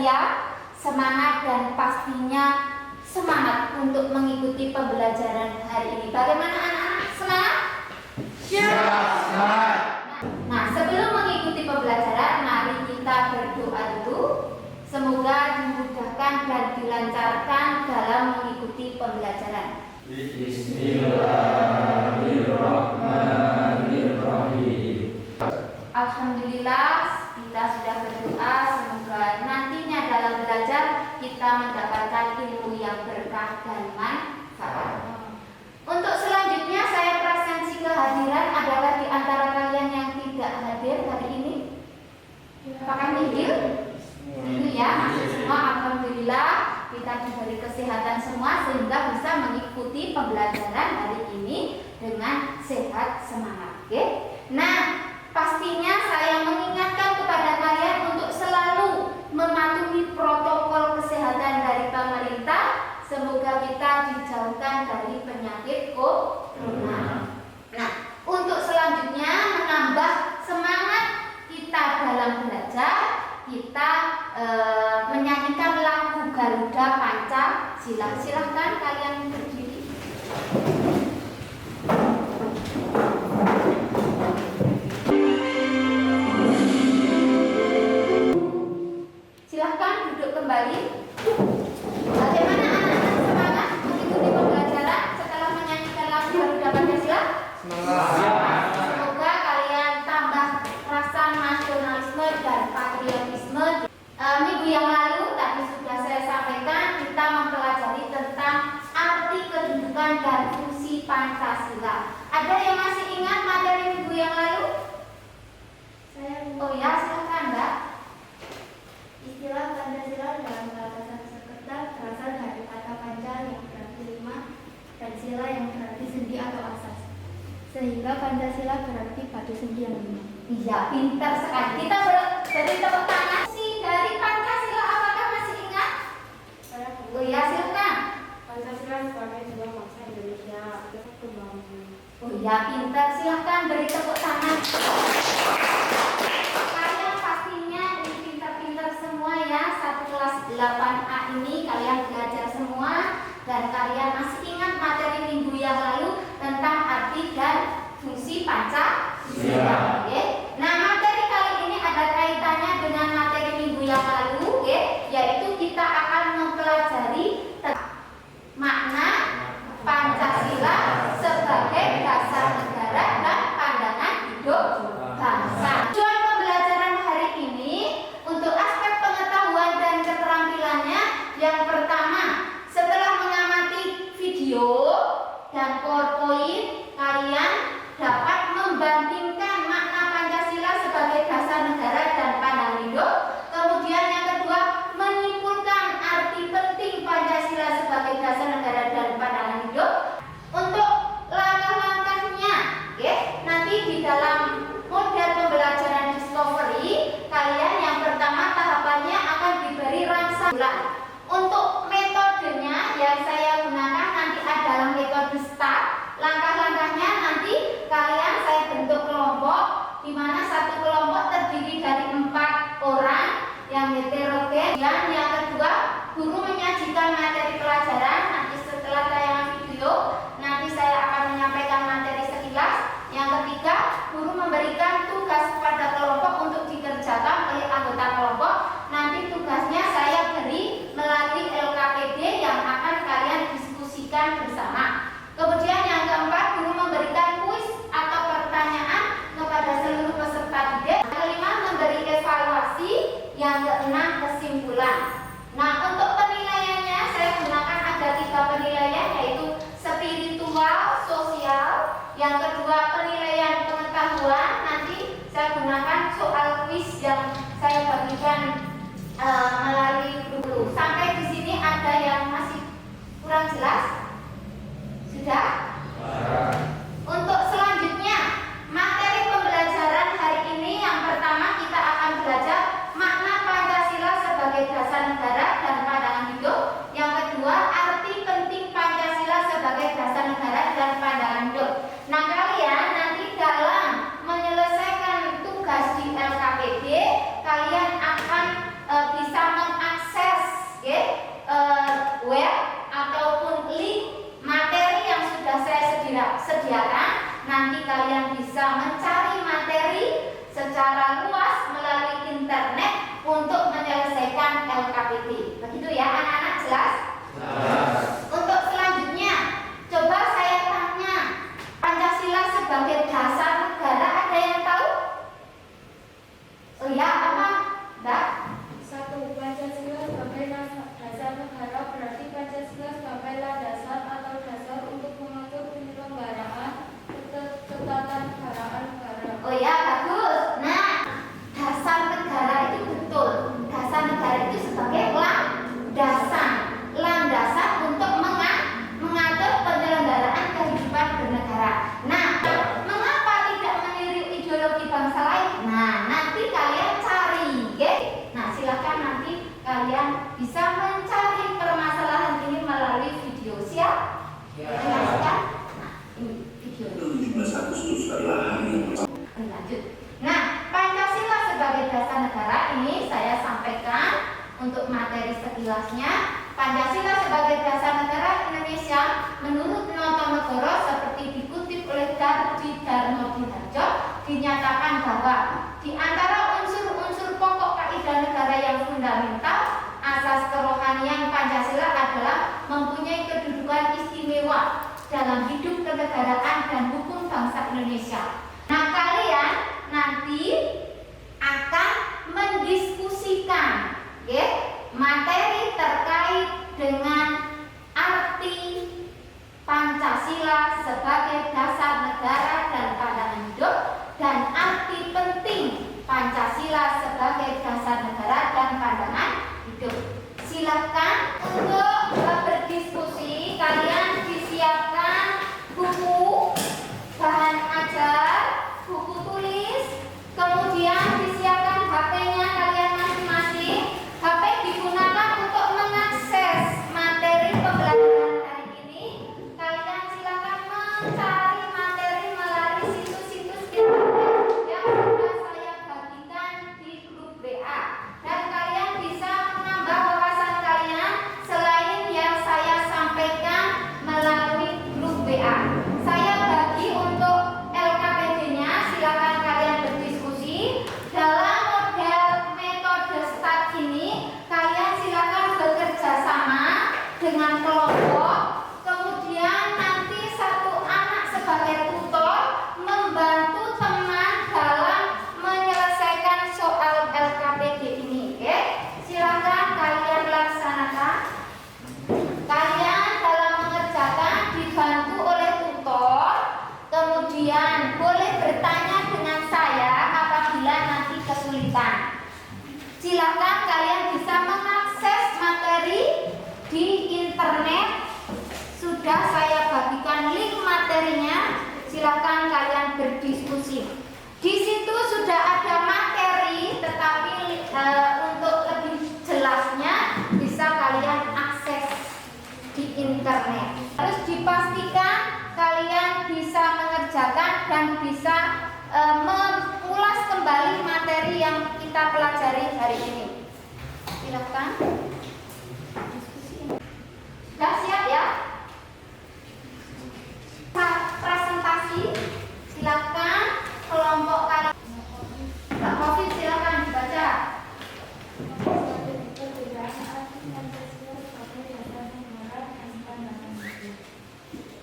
ceria, semangat, dan pastinya semangat untuk mengikuti pembelajaran hari ini. Bagaimana anak-anak? Semangat? Ya, semangat. Nah, sebelum mengikuti pembelajaran, mari kita berdoa dulu. Semoga dimudahkan dan dilancarkan dalam mengikuti pembelajaran. Bismillahirrahmanirrahim. Alhamdulillah, kita sudah berdoa. Semoga nantinya dalam belajar kita mendapatkan ilmu yang berkah dan manfaat. Untuk selanjutnya saya presensi kehadiran. Adakah di antara kalian yang tidak hadir hari ini? Apakah nihil? Nihil ya, masih semua. Alhamdulillah kita diberi kesehatan semua sehingga bisa mengikuti pembelajaran hari ini dengan sehat semangat. Oke? Nah, pastinya saya mengingatkan kepada kalian untuk selalu mematuhi protokol kesehatan dari pemerintah. Semoga kita dijauhkan dari penyakit corona. Nah, untuk selanjutnya menambah semangat kita dalam belajar, kita menyanyikan lagu Garuda Pancasila. Silahkan kalian berdiri. Silahkan duduk kembali. Bagaimana anak-anak semangat mengikuti pembelajaran setelah menyanyikan lagu Garuda Pancasila? Semangat. Semoga kalian tambah rasa nasionalisme dan patriotisme. Minggu yang lalu tadi sudah saya sampaikan, kita mempelajari tentang arti kedudukan dan fungsi Pancasila. Ada yang masih ingat materi minggu yang lalu? Oh ya, silakan Mbak. Istilah Pancasila dalam bahasa Sanskerta berasal dari kata panca yang berarti lima dan sila yang berarti sendi atau asas. Sehingga Pancasila berarti batu sendi yang lima. Iya, pintar sekali. Kita beri tepuk tangan. Fungsi dari Pancasila apakah masih ingat? Oh ya, silakan. Pancasila sebagai sebuah bangsa Indonesia untuk pembangunan. Oh ya, pintar. Silakan beri tepuk tangan. Kalian pastinya ini pintar-pintar semua ya. Satu kelas 8A ini kalian belajar semua dan kalian masih ingat materi minggu yang lalu tentang arti dan fungsi Pancasila. Oke. Nah, materi kali ini ada kaitannya dengan materi minggu yang lalu, yaitu kita akan mempelajari makna Pancasila sebagai dasar negara dan pandangan hidup bangsa. Tujuan pembelajaran hari ini untuk aspek pengetahuan dan keterampilannya, yang pertama, setelah mengamati video dan PowerPoint, kalian dapat membandingkan makna Pancasila sebagai dasar negara dan pandangan hidup. Kemudian yang kedua, menyimpulkan arti penting Pancasila sebagai dasar negara dan pandangan hidup. Untuk langkah-langkahnya, nanti di dalam model pembelajaran discovery, kalian yang pertama tahapannya akan diberi rangsangan. Untuk metodenya yang saya gunakan nanti adalah metode STAR. Langkah-langkahnya nanti kalian saya bentuk kelompok, di mana satu kelompok terdiri dari 4 orang yang heterogen. Dan yang kedua, guru menyajikan materi pelajaran. Nanti setelah tayangan video, nanti saya akan menyampaikan materi sekilas. Yang ketiga, guru memberikan tugas kepada kelompok untuk dikerjakan oleh anggota kelompok. Nanti tugasnya saya beri melalui LKPD yang akan kalian diskusikan bersama. Kemudian yang keempat, guru memberikan kuis atau pertanyaan kepada seluruh peserta didik. Yang kelima, memberi evaluasi. Yang keenam, kesimpulan. Nah, untuk penilaiannya saya gunakan ada 3 penilaian, yaitu spiritual, sosial. Yang kedua, penilaian pengetahuan. Nanti saya gunakan soal kuis yang saya bagikan melalui guru. Sampai di sini ada yang masih kurang jelas? Sudah? Untuk selanjutnya, materi pembelajaran hari ini yang pertama kita akan belajar makna Pancasila sebagai dasar negara dan pandangan hidup. Yang kedua, arti penting Pancasila sebagai dasar negara dan pandangan hidup. Nah, kalian nanti dalam menyelesaikan tugas di LKPD, kalian akan bisa ya kan? Nanti kalian bisa mencari materi secara luas melalui internet untuk menyelesaikan LKPD. Begitu ya anak-anak, jelas? Untuk selanjutnya, coba saya tanya, Pancasila sebagai dasar negara ada yang tahu? Oh ya, apa? Mbak? 1. Pancasila sebagai dasar negara berarti Pancasila sebagai landasan atau dasar untuk mengatur penyelenggaraan ketatanegaraan negara. Oh ya, bagus. Nah, dasar negara itu betul. Dasar negara itu sebagai landasan untuk mengatur penyelenggaraan kehidupan bernegara. Nah, mengapa tidak meniru ideologi bangsa lain? Nah, nanti kalian cari, oke? Nah, silakan nanti kalian bisa mencari permasalahan ini melalui video. Siap? Silakan. Nah, ini video. 17 Agustus adalah hari yang Lanjut. Nah, Pancasila sebagai dasar negara ini saya sampaikan untuk materi sekilasnya. Pancasila sebagai dasar negara Indonesia menurut Notonegoro seperti dikutip oleh Dardi Darmo Diharjo dinyatakan bahwa di antara unsur-unsur pokok kaidah negara yang fundamental, asas kerohanian Pancasila adalah mempunyai kedudukan istimewa dalam hidup kenegaraan dan hukum bangsa Indonesia. Nah, kalian nanti akan mendiskusikan materi terkait dengan arti Pancasila sebagai dasar negara dan pandangan hidup dan arti penting Pancasila sebagai dasar negara dan pandangan hidup. Silakan untuk berdiskusi. Kalian disiapkan buku, bahan ajar, buku tulis, kemudian disiapkan HP-nya kalian masing-masing. HP digunakan untuk mengakses materi pembelajaran hari ini. Kalian silakan mencari materi melalui situs-situs internet yang sudah saya bagikan di grup WA. Dan kalian bisa menambah wawasan kalian selain yang saya sampaikan melalui grup WA. Saya bagi untuk LKPD-nya, silakan kalian berdiskusi. Dalam model metode start ini, kalian silakan bekerja sama dengan kelompok. Kemudian nanti satu anak sebagai tutor membantu teman dalam menyelesaikan soal LKPD ini. Oke? Silakan kalian laksanakan. Kalian dalam mengerjakan dibantu oleh tutor. Kemudian boleh bertanya dengan saya apabila nanti kesulitan. Silakan kalian bisa mengakses materi di internet. Sudah saya bagikan link materinya. Silakan kalian berdiskusi. Di situ sudah ada materi, tetapi untuk lebih jelasnya bisa kalian akses di internet. Harus dipastikan kalian bisa mengerjakan dan bisa mengulas kembali materi yang kita pelajari hari ini. Silakan. Sudah siap ya? Presentasi. Silakan kelompok kalian. Mbak Covid silakan dibaca.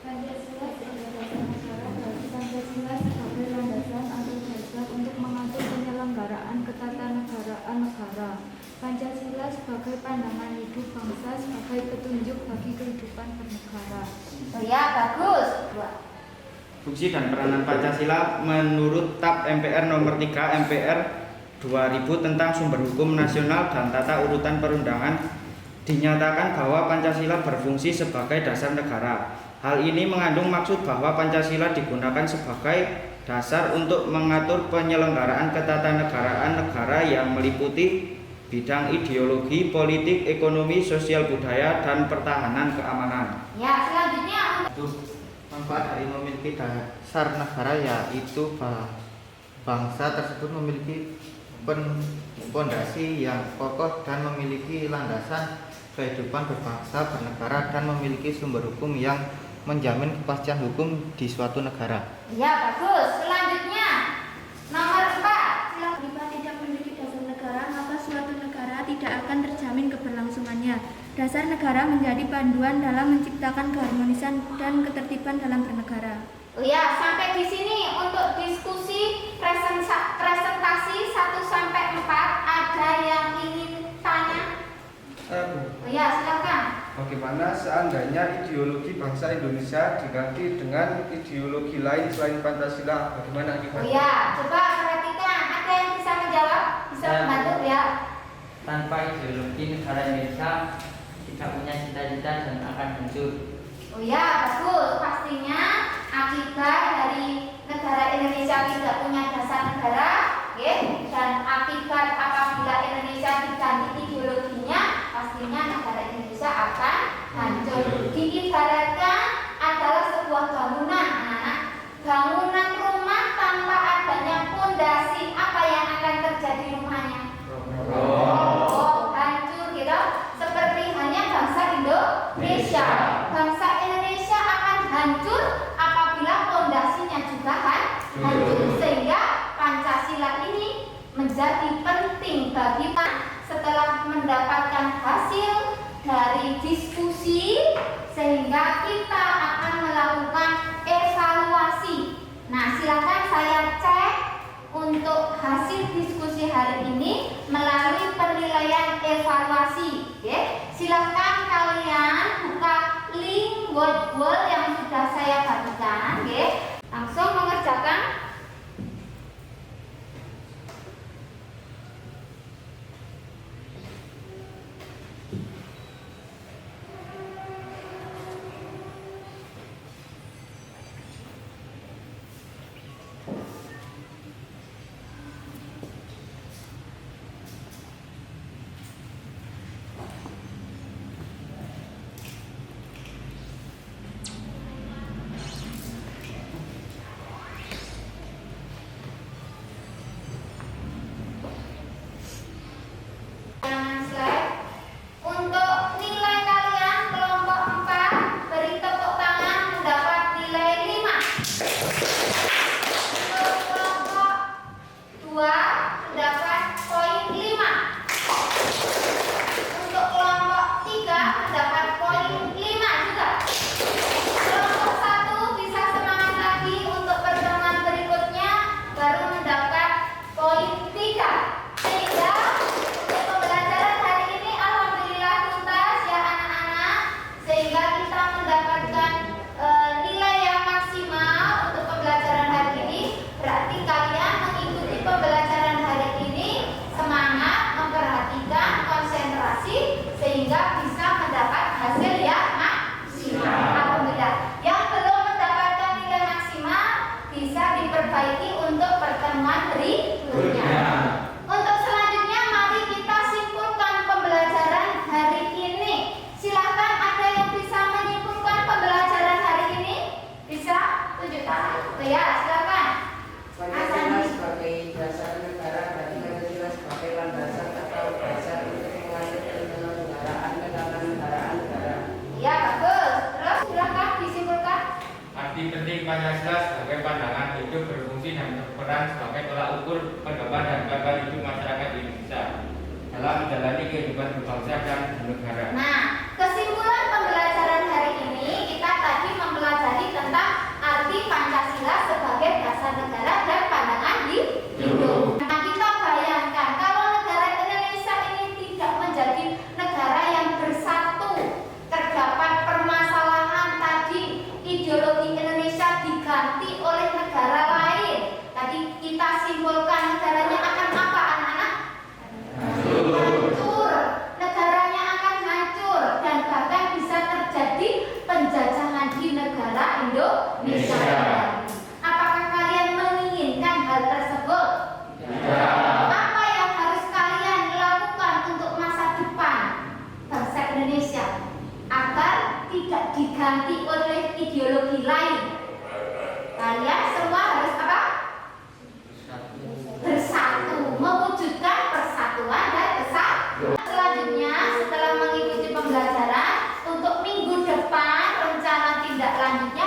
Pancasila sebagai landasan atau dasar untuk mengatur penyelenggaraan ketatanegaraan negara. Pancasila sebagai pandangan hidup bangsa sebagai petunjuk bagi kehidupan bernegara. Oh ya, bagus. Fungsi dan peranan Pancasila menurut TAP MPR nomor 3 MPR 2000 tentang sumber hukum nasional dan tata urutan perundangan dinyatakan bahwa Pancasila berfungsi sebagai dasar negara. Hal ini mengandung maksud bahwa Pancasila digunakan sebagai dasar untuk mengatur penyelenggaraan ketatanegaraan negara yang meliputi bidang ideologi, politik, ekonomi, sosial budaya, dan pertahanan keamanan. Ya, selanjutnya Manfaat dari memiliki dasar negara yaitu bangsa tersebut memiliki pondasi yang kokoh dan memiliki landasan kehidupan berbangsa bernegara dan memiliki sumber hukum yang menjamin kepastian hukum di suatu negara. Ya, bagus. Selanjutnya, nomor 4. Jika tidak memiliki dasar negara, maka suatu negara tidak akan terjamin keberlangsungannya. Dasar negara menjadi panduan dalam menciptakan keharmonisan dan ketertiban dalam bernegara. Oh ya, sampai di sini untuk diskusi presentasi 1 sampai 4. Ada yang ingin tanya? Oh ya, silakan. Bagaimana seandainya ideologi bangsa Indonesia diganti dengan ideologi lain selain Pancasila? Bagaimana Oh akibatnya? ya, coba perhatikan. Ada yang bisa menjawab? Bisa membantu ya? Tanpa ideologi negara Indonesia tidak punya cita-cita dan akan hancur. Oh ya, bagus. Pastinya akibat dari negara Indonesia tidak punya dasar negara, ya, dan akibat apabila Indonesia diganti ideologinya, pastinya negara Indonesia akan hancur. Diibaratkan adalah sebuah bangunan, anak-anak. Bangunan rumah tanpa adanya fondasi, apa yang akan terjadi rumahnya? Oh, hancur gitu. Seperti hanya bangsa Indonesia. Bangsa Indonesia akan hancur apabila fondasinya juga hancur. Sehingga Pancasila ini menjadi penting bagi kita. Setelah mendapatkan hasil dari diskusi, sehingga kita akan melakukan evaluasi. Nah, silakan saya cek untuk hasil diskusi hari ini melalui penilaian evaluasi. Silakan kalian buka link Word yang sudah saya bagikan. Langsung mengerjakan. Pancasila sebagai pandangan hidup berfungsi dan berperan sebagai tolak ukur perkembangan dan gagal hidup masyarakat Indonesia dalam menjalani kehidupan berbangsa dan bernegara. Nah, kesimpulan pembelajaran hari ini kita tadi mempelajari tentang arti Pancasila sebagai dasar negara dan pandangan hidup. Nah, kita bayangkan kalau negara Indonesia ini tidak menjadi negara yang bersatu, terdapat permasalahan tadi, ideologi Indonesia diganti oleh negara lain. Tadi kita simpulkan negaranya akan apa, anak-anak? Hancur. Negaranya akan hancur dan bahkan bisa terjadi penjajahan di negara Indonesia. Apakah kalian menginginkan hal tersebut? Apa yang harus kalian lakukan untuk masa depan bangsa Indonesia agar tidak diganti oleh ideologi lain? Kalian semua harus apa? Bersatu, mewujudkan persatuan dan kesatuan. Selanjutnya, setelah mengikuti pembelajaran untuk minggu depan, rencana tindak selanjutnya